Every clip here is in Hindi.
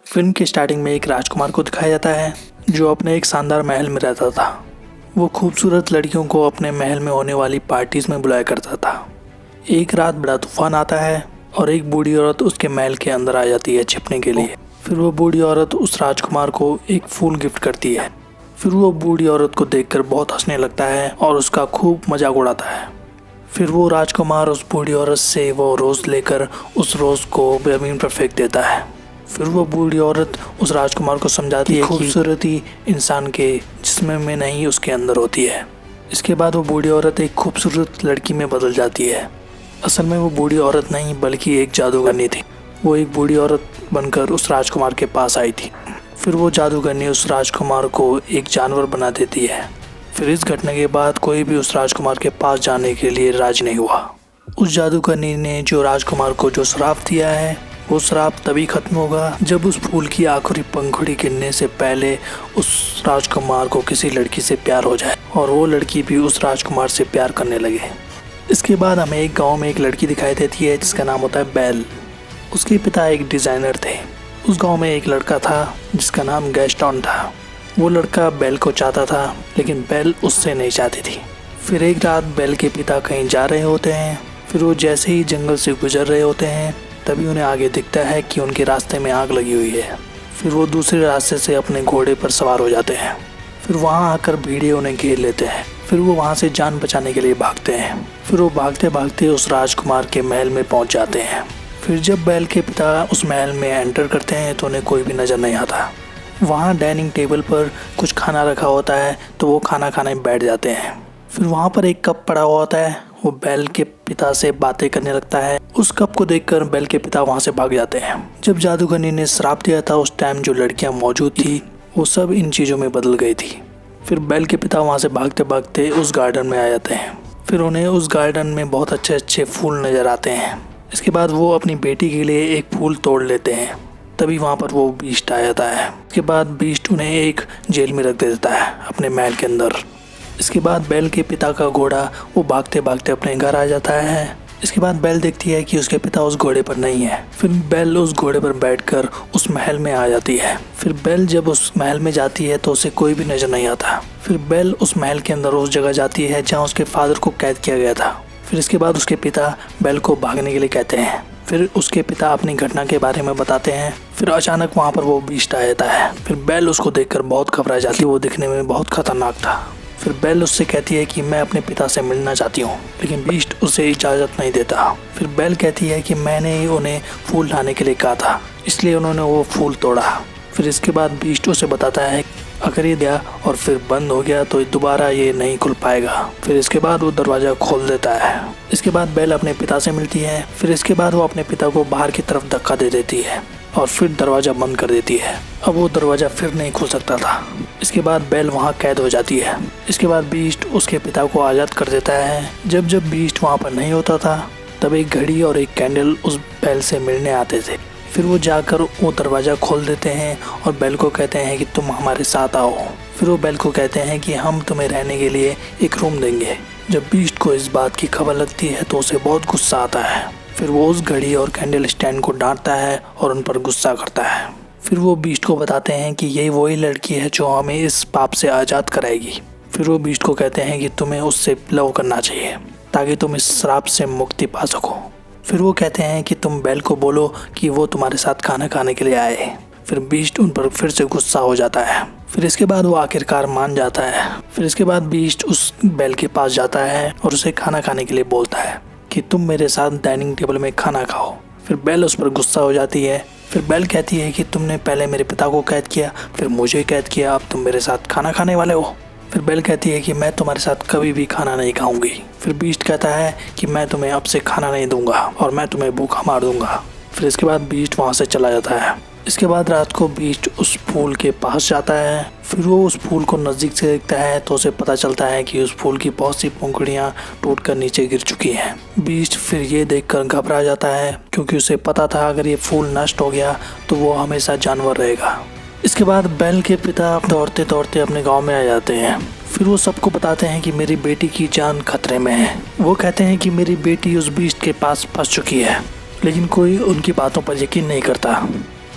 फिल्म की स्टार्टिंग में एक राजकुमार को दिखाया जाता है जो अपने एक शानदार महल में रहता था। वो खूबसूरत लड़कियों को अपने महल में होने वाली पार्टीज में बुलाया करता था। एक रात बड़ा तूफान आता है और एक बूढ़ी औरत उसके महल के अंदर आ जाती है छिपने के लिए। फिर वो बूढ़ी औरत उस राजकुमार को एक फूल गिफ्ट करती है। फिर वो बूढ़ी औरत को देखकर बहुत हंसने लगता है और उसका खूब मजाक उड़ाता है। फिर वो राजकुमार उस बूढ़ी औरत से वो रोज़ लेकर उस रोज़ को ज़मीन पर फेंक देता है। फिर वो बूढ़ी औरत उस राजकुमार को समझाती है कि खूबसूरती इंसान के जिस्म में नहीं उसके अंदर होती है। इसके बाद वो बूढ़ी औरत एक खूबसूरत लड़की में बदल जाती है। असल में वो बूढ़ी औरत नहीं बल्कि एक जादूगरनी थी। वो एक बूढ़ी औरत बनकर उस राजकुमार के पास आई थी। फिर वो जादूगरनी उस राजकुमार को एक जानवर बना देती है। फिर इस घटना के बाद कोई भी उस राजकुमार के पास जाने के लिए राजी नहीं हुआ। उस जादूगरनी ने जो राजकुमार को जो श्राप दिया है वो श्राप तभी खत्म होगा जब उस फूल की आखिरी पंखुड़ी गिरने से पहले उस राजकुमार को किसी लड़की से प्यार हो जाए और वो लड़की भी उस राजकुमार से प्यार करने लगे। इसके बाद हमें एक गांव में एक लड़की दिखाई देती है जिसका नाम होता है बेल। उसके पिता एक डिज़ाइनर थे। उस गांव में एक लड़का था जिसका नाम गैस्टन था। वो लड़का बेल को चाहता था लेकिन बेल उससे नहीं चाहती थी। फिर एक रात बेल के पिता कहीं जा रहे होते हैं। फिर वो जैसे ही जंगल से गुजर रहे होते हैं तभी उन्हें आगे दिखता है कि उनके रास्ते में आग लगी हुई है। फिर वो दूसरे रास्ते से अपने घोड़े पर सवार हो जाते हैं। फिर वहाँ आकर भेड़िए उन्हें घेर लेते हैं। फिर वो वहाँ से जान बचाने के लिए भागते हैं। फिर वो भागते भागते उस राजकुमार के महल में पहुँच जाते हैं। फिर जब बेल के पिता उस महल में एंटर करते हैं तो उन्हें कोई भी नज़र नहीं आता। वहाँ डाइनिंग टेबल पर कुछ खाना रखा होता है तो वो खाना खाने बैठ जाते हैं। फिर वहाँ पर एक कप पड़ा हुआ होता है। वो बेल के पिता से बातें करने लगता है। उस कप को देखकर बेल के पिता वहाँ से भाग जाते हैं। जब जादूगरनी ने श्राप दिया था उस टाइम जो लड़कियाँ मौजूद थी वो सब इन चीज़ों में बदल गई थी। फिर बेल के पिता वहाँ से भागते भागते उस गार्डन में आ जाते हैं। फिर उन्हें उस गार्डन में बहुत अच्छे अच्छे फूल नज़र आते हैं। इसके बाद वो अपनी बेटी के लिए एक फूल तोड़ लेते हैं। तभी वहाँ पर वो बीस्ट आ जाता है। इसके बाद बीस्ट उन्हें एक जेल में रख देता है अपने महल के अंदर। इसके बाद बेल के पिता का घोड़ा वो भागते भागते अपने घर आ जाता है। इसके बाद बेल देखती है कि उसके पिता उस घोड़े पर नहीं है। फिर बेल उस घोड़े पर बैठकर उस महल में आ जाती है। फिर बेल जब उस महल में जाती है तो उसे कोई भी नजर नहीं आता। फिर बेल उस महल के अंदर उस जगह जाती है जहाँ उसके फादर को कैद किया गया था। फिर इसके बाद उसके पिता बेल को भागने के लिए कहते हैं। फिर उसके पिता अपनी घटना के बारे में बताते हैं। फिर अचानक वहाँ पर वो बीस्ट आ जाता है। फिर बेल उसको देखकर बहुत घबरा जाती है। वो दिखने में बहुत खतरनाक था। फिर बेल उससे कहती है कि मैं अपने पिता से मिलना चाहती हूँ लेकिन बीस्ट उसे इजाज़त नहीं देता। फिर बेल कहती है कि मैंने ही उन्हें फूल लाने के लिए कहा था इसलिए उन्होंने वो फूल तोड़ा। फिर इसके बाद बीस्ट उसे बताता है अगर ये दिया और फिर बंद हो गया तो दोबारा ये नहीं खुल पाएगा। फिर इसके बाद वो दरवाज़ा खोल देता है। इसके बाद बेल अपने पिता से मिलती है। फिर इसके बाद वो अपने पिता को बाहर की तरफ धक्का दे देती है और फिर दरवाज़ा बंद कर देती है। अब वो दरवाज़ा फिर नहीं खुल सकता था। इसके बाद बेल वहाँ कैद हो जाती है। इसके बाद बीस्ट उसके पिता को आज़ाद कर देता है। जब बीस्ट वहाँ पर नहीं होता था तब एक घड़ी और एक कैंडल उस बेल से मिलने आते थे। फिर वो जाकर वो दरवाज़ा खोल देते हैं और बेल को कहते हैं कि तुम हमारे साथ आओ। फिर वो बेल को कहते हैं कि हम तुम्हें रहने के लिए एक रूम देंगे। जब बीस्ट को इस बात की खबर लगती है तो उसे बहुत गुस्सा आता है। फिर वो उस घड़ी और कैंडल स्टैंड को डांटता है और उन पर गुस्सा करता है। फिर वो बीस्ट को बताते हैं कि ये वही लड़की है जो हमें इस पाप से आज़ाद कराएगी। फिर वो बीस्ट को कहते हैं कि तुम्हें उससे लव करना चाहिए ताकि तुम इस श्राप से मुक्ति पा सको। फिर वो कहते हैं कि तुम बेल को बोलो कि वो तुम्हारे साथ खाना खाने के लिए आए। फिर बीस्ट उन पर फिर से गुस्सा हो जाता है। फिर इसके बाद वो आखिरकार मान जाता है। फिर इसके बाद बीस्ट उस बेल के पास जाता है और उसे खाना खाने के लिए बोलता है कि तुम मेरे साथ डाइनिंग टेबल में खाना खाओ। फिर बेल उस पर गुस्सा हो जाती है। फिर बेल कहती है कि तुमने पहले मेरे पिता को कैद किया फिर मुझे कैद किया, अब तुम मेरे साथ खाना खाने वाले हो। फिर बेल कहती है कि मैं तुम्हारे साथ कभी भी खाना नहीं खाऊंगी। फिर बीस्ट कहता है कि मैं तुम्हें अब से खाना नहीं दूंगा और मैं तुम्हें भूखा मार दूंगा। फिर इसके बाद बीस्ट वहाँ से चला जाता है। इसके बाद रात को बीस्ट उस फूल के पास जाता है। फिर वो उस फूल को नज़दीक से देखता है तो उसे पता चलता है कि उस फूल की बहुत सी पंखुड़ियाँ टूटकर नीचे गिर चुकी हैं। बीस्ट फिर ये देखकर घबरा जाता है क्योंकि उसे पता था अगर ये फूल नष्ट हो गया तो वो हमेशा जानवर रहेगा। इसके बाद बेल के पिता दौड़ते दौड़ते अपने गांव में आ जाते हैं। फिर वो सबको बताते हैं कि मेरी बेटी की जान खतरे में है। वो कहते हैं कि मेरी बेटी उस बीस्ट के पास फंस चुकी है लेकिन कोई उनकी बातों पर यकीन नहीं करता।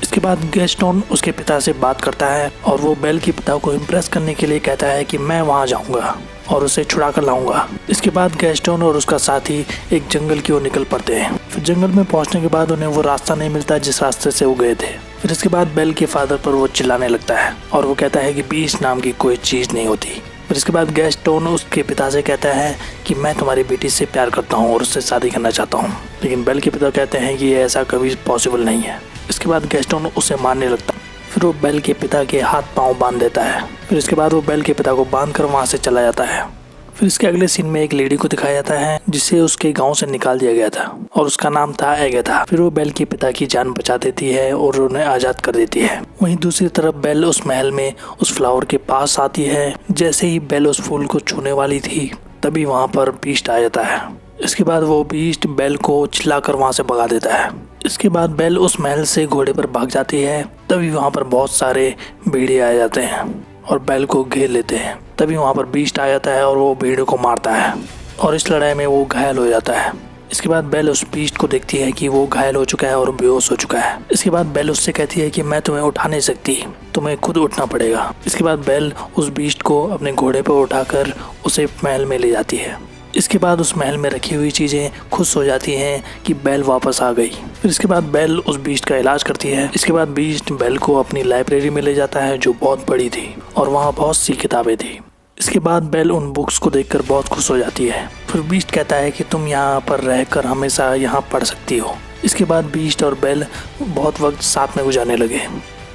इसके बाद गैस्टोन उसके पिता से बात करता है और वो बेल के पिता को इम्प्रेस करने के लिए कहता है कि मैं वहाँ जाऊँगा और उसे छुड़ा कर लाऊंगा। इसके बाद गैस्टोन और उसका साथी एक जंगल की ओर निकल पड़ते हैं। फिर जंगल में पहुंचने के बाद उन्हें वो रास्ता नहीं मिलता जिस रास्ते से वो गए थे। फिर इसके बाद बेल के फादर पर वो चिल्लाने लगता है और वो कहता है कि बीस्ट नाम की कोई चीज़ नहीं होती। फिर इसके बाद गैस्टोन उसके पिता से कहता है कि मैं तुम्हारी बेटी से प्यार करता हूँ और उससे शादी करना चाहता हूँ, लेकिन बेल के पिता कहते हैं कि ऐसा कभी पॉसिबल नहीं है। इसके बाद गैस्टोन उसे मारने लगता है। फिर वो बेल के पिता के हाथ पांव बांध देता है। फिर इसके बाद वो बेल के पिता को बांध कर वहाँ से चला जाता है। फिर इसके अगले सीन में एक लेडी को दिखाया जाता है जिसे उसके गांव से निकाल दिया गया था और उसका नाम था एगाथा। फिर वो बेल के पिता की जान बचा देती है और उन्हें आज़ाद कर देती है। वहीं दूसरी तरफ बेल उस महल में उस फ्लावर के पास आती है। जैसे ही बेल उस फूल को छूने वाली थी तभी वहाँ पर बीस्ट आ जाता है। इसके बाद वो बीस्ट बेल को चिल्लाकर वहाँ से भगा देता है। इसके बाद बेल उस महल से घोड़े पर भाग जाती है। तभी वहाँ पर बहुत सारे भेड़िए आ जाते हैं और बेल को घेर लेते हैं। तभी वहाँ पर बीस्ट आ जाता है और वो भेड़ियों को मारता है और इस लड़ाई में वो घायल हो जाता है। इसके बाद बेल उस बीस्ट को देखती है कि वो घायल हो चुका है और बेहोश हो चुका है। इसके बाद बेल उससे कहती है कि मैं तुम्हें उठा नहीं सकती, तुम्हें खुद उठना पड़ेगा। इसके बाद बेल उस बीस्ट को अपने घोड़े पर उठाकर उसे महल में ले जाती है। इसके बाद उस महल में रखी हुई चीज़ें खुश हो जाती हैं कि बेल वापस आ गई। फिर इसके बाद बेल उस बीस्ट का इलाज करती है। इसके बाद बीस्ट बेल को अपनी लाइब्रेरी में ले जाता है जो बहुत बड़ी थी और वहाँ बहुत सी किताबें थी। इसके बाद बेल उन बुक्स को देखकर बहुत खुश हो जाती है। फिर बीस्ट कहता है कि तुम यहाँ पर रहकर हमेशा यहाँ पढ़ सकती हो। इसके बाद बीस्ट और बेल बहुत वक्त साथ में गुजारने लगे।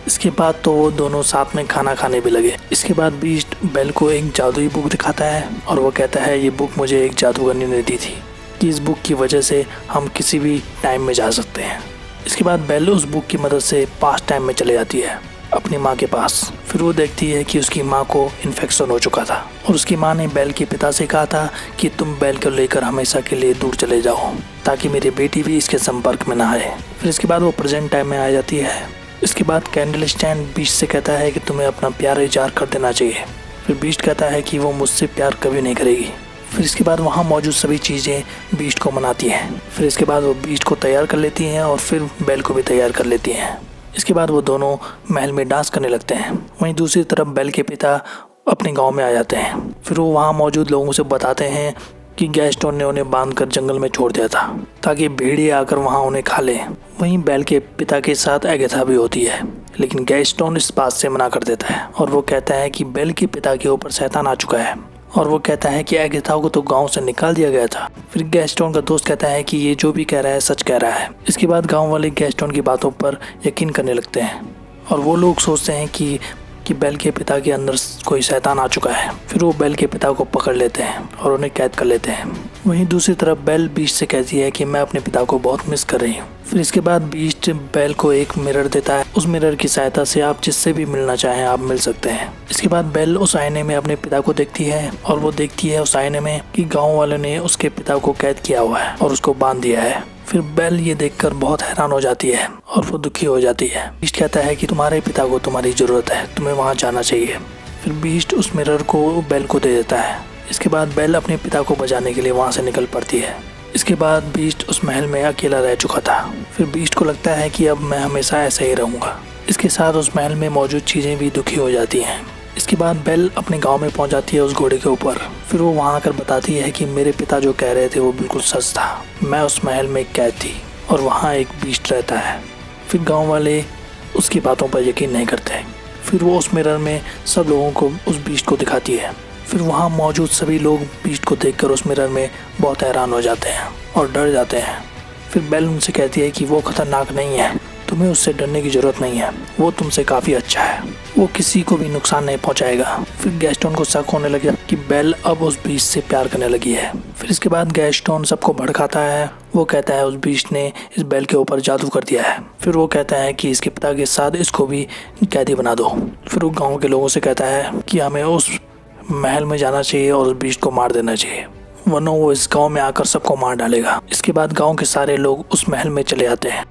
इसके बाद तो वो दोनों साथ में खाना खाने भी लगे। इसके बाद बीस्ट बेल को एक जादुई बुक दिखाता है और वो कहता है ये बुक मुझे एक जादूगरनी ने दी थी कि इस बुक की वजह से हम किसी भी टाइम में जा सकते हैं। इसके बाद बेल उस बुक की मदद से पास्ट टाइम में चले जाती है अपनी माँ के पास। फिर वो देखती है कि उसकी माँ को इन्फेक्शन हो चुका था और उसकी माँ ने बेल के पिता से कहा था कि तुम बेल को लेकर हमेशा के लिए दूर चले जाओ ताकि मेरी बेटी भी इसके संपर्क में ना आए। फिर इसके बाद वो प्रेजेंट टाइम में आ जाती है। इसके बाद कैंडल स्टैंड बीस्ट से कहता है कि तुम्हें अपना प्यार इज़हार कर देना चाहिए। फिर बीस्ट कहता है कि वो मुझसे प्यार कभी नहीं करेगी। फिर इसके बाद वहाँ मौजूद सभी चीज़ें बीस्ट को मनाती हैं। फिर इसके बाद वो बीस्ट को तैयार कर लेती हैं और फिर बेल को भी तैयार कर लेती हैं। इसके बाद वो दोनों महल में डांस करने लगते हैं। वहीं दूसरी तरफ बेल के पिता अपने गांव में आ जाते हैं। फिर वो वहाँ मौजूद लोगों से बताते हैं कि गैस्टोन ने उन्हें बांधकर जंगल में छोड़ दिया था ताकि भेड़िए आकर वहाँ उन्हें खा लें। वहीं बेल के पिता के साथ एगाथा भी होती है, लेकिन गैस्टोन इस बात से मना कर देता है और वो कहता है कि बेल के पिता के ऊपर शैतान आ चुका है और वो कहता है कि एगाथा को तो गांव से निकाल दिया गया था। फिर गैस्टोन का दोस्त कहता है कि ये जो भी कह रहा है सच कह रहा है। इसके बाद गांव वाले गैस्टोन की बातों पर यकीन करने लगते हैं और वो लोग सोचते हैं कि बेल के पिता के अंदर कोई शैतान आ चुका है। फिर वो बेल के पिता को पकड़ लेते हैं और उन्हें कैद कर लेते हैं। वहीं दूसरी तरफ बेल बीस्ट से कहती है कि मैं अपने पिता को बहुत मिस कर रही हूँ। फिर इसके बाद बीस्ट बेल को एक मिरर देता है। उस मिरर की सहायता से आप जिससे भी मिलना चाहें आप मिल सकते हैं। इसके बाद बेल उस आईने में अपने पिता को देखती है और वो देखती है उस आईने में कि गाँव वालों ने उसके पिता को कैद किया हुआ है और उसको बांध दिया है। फिर बेल ये देखकर बहुत हैरान हो जाती है और वो दुखी हो जाती है। बीस्ट कहता है कि तुम्हारे पिता को तुम्हारी ज़रूरत है, तुम्हें वहाँ जाना चाहिए। फिर बीस्ट उस मिरर को बेल को दे देता है। इसके बाद बेल अपने पिता को बचाने के लिए वहाँ से निकल पड़ती है। इसके बाद बीस्ट उस महल में अकेला रह चुका था। फिर बीस्ट को लगता है कि अब मैं हमेशा ऐसा ही रहूँगा। इसके साथ उस महल में मौजूद चीज़ें भी दुखी हो जाती हैं। इसके बाद बेल अपने गांव में पहुंच जाती है उस घोड़े के ऊपर। फिर वो वहां आकर बताती है कि मेरे पिता जो कह रहे थे वो बिल्कुल सच था। मैं उस महल में कैद थी और वहां एक बीस्ट रहता है। फिर गांव वाले उसकी बातों पर यकीन नहीं करते। फिर वो उस मिरर में सब लोगों को उस बीस्ट को दिखाती है। फिर वहाँ मौजूद सभी लोग बीस्ट को देखकर उस मिरर में बहुत हैरान हो जाते हैं और डर जाते हैं। फिर बेल उनसे कहती है कि वो खतरनाक नहीं है, तुम्हें उससे डरने की ज़रूरत नहीं है, वो तुमसे काफ़ी अच्छा है, वो किसी को भी नुकसान नहीं पहुंचाएगा। फिर गैस्टोन को शक होने लगा कि बेल अब उस बीस्ट से प्यार करने लगी है। फिर इसके बाद गैस्टोन सबको भड़काता है। वो कहता है उस बीस्ट ने इस बेल के ऊपर जादू कर दिया है। फिर वो कहता है कि इसके पिता के साथ इसको भी कैदी बना दो। फिर वो गाँव के लोगों से कहता है कि हमें उस महल में जाना चाहिए और उस बीस्ट को मार देना चाहिए, वरना वो इस गाँव में आकर सबको मार डालेगा। इसके बाद गाँव के सारे लोग उस महल में चले आते हैं।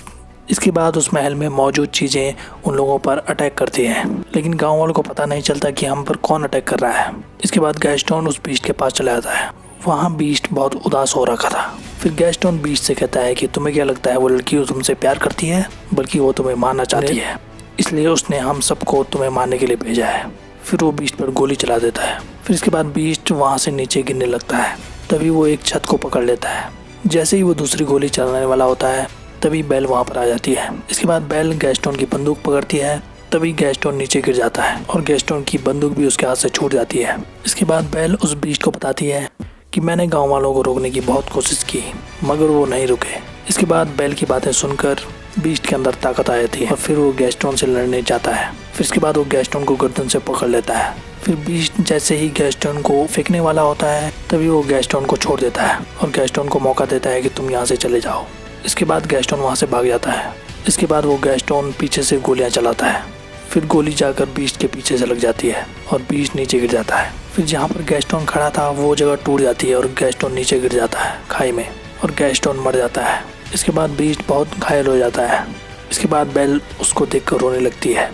इसके बाद उस महल में मौजूद चीज़ें उन लोगों पर अटैक करती हैं, लेकिन गांव वालों को पता नहीं चलता कि हम पर कौन अटैक कर रहा है। इसके बाद गैस्टोन उस बीस्ट के पास चला जाता है। वहाँ बीस्ट बहुत उदास हो रखा था। फिर गैस्टोन बीस्ट से कहता है कि तुम्हें क्या लगता है वो लड़की तुमसे प्यार करती है, बल्कि वो तुम्हें मारना चाहती है, इसलिए उसने हम सबको तुम्हें मारने के लिए भेजा है। फिर वो बीस्ट पर गोली चला देता है। फिर इसके बाद बीस्ट वहाँ से नीचे गिरने लगता है। तभी वो एक छत को पकड़ लेता है। जैसे ही वो दूसरी गोली चलाने वाला होता है तभी बेल वहाँ पर आ जाती है। इसके बाद बेल गैस्टोन की बंदूक पकड़ती है। तभी गैस्टोन नीचे गिर जाता है और गैस्टोन की बंदूक भी उसके हाथ से छूट जाती है। इसके बाद बेल उस बीस्ट को बताती है कि मैंने गांव वालों को रोकने की बहुत कोशिश की मगर वो नहीं रुके। इसके बाद बेल की बातें सुनकर बीस्ट के अंदर ताकत आ जाती है और फिर वो गैस्टोन से लड़ने जाता है। फिर इसके बाद वो गैस्टोन को गर्दन से पकड़ लेता है। फिर बीस्ट जैसे ही गैस्टोन को फेंकने वाला होता है तभी वो गैस्टोन को छोड़ देता है और गैस्टोन को मौका देता है कि तुम यहाँ से चले जाओ। इसके बाद गैस्टोन वहाँ से भाग जाता है। इसके बाद वो गैस्टोन पीछे से गोलियाँ चलाता है। फिर गोली जाकर बीस्ट के पीछे से लग जाती है और बीस्ट नीचे गिर जाता है। फिर जहाँ पर गैस्टोन खड़ा था वो जगह टूट जाती है और गैस्टोन नीचे गिर जाता है खाई में और गैस्टोन मर जाता है। इसके बाद बीस्ट बहुत घायल हो जाता है। इसके बाद बेल उसको देखकर रोने लगती है।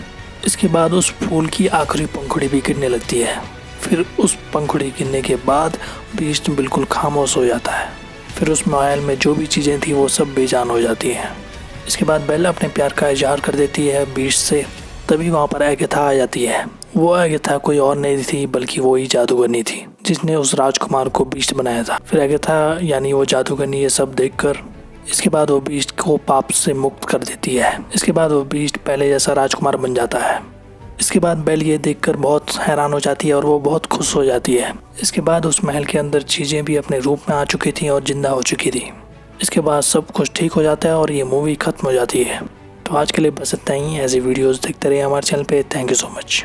इसके बाद उस फूल की आखिरी पंखुड़ी भी गिरने लगती है। फिर उस पंखुड़ी गिरने के बाद बीस्ट बिल्कुल खामोश हो जाता है। फिर उस महल में जो भी चीज़ें थी वो सब बेजान हो जाती हैं। इसके बाद बेल अपने प्यार का इजहार कर देती है बीस्ट से। तभी वहाँ पर एगाथा आ जाती है। वो एगाथा कोई और नहीं थी बल्कि वो ही जादूगरनी थी जिसने उस राजकुमार को बीस्ट बनाया था। फिर एगाथा यानी वो जादूगरनी ये सब देखकर इसके बाद वो बीस्ट को पाप से मुक्त कर देती है। इसके बाद वो बीस्ट पहले जैसा राजकुमार बन जाता है। इसके बाद बेल ये देखकर बहुत हैरान हो जाती है और वो बहुत खुश हो जाती है। इसके बाद उस महल के अंदर चीज़ें भी अपने रूप में आ चुकी थी और जिंदा हो चुकी थी। इसके बाद सब कुछ ठीक हो जाता है और ये मूवी ख़त्म हो जाती है। तो आज के लिए बस इतना ही। ऐसी वीडियोस देखते रहिए हमारे चैनल पे। Thank you so much.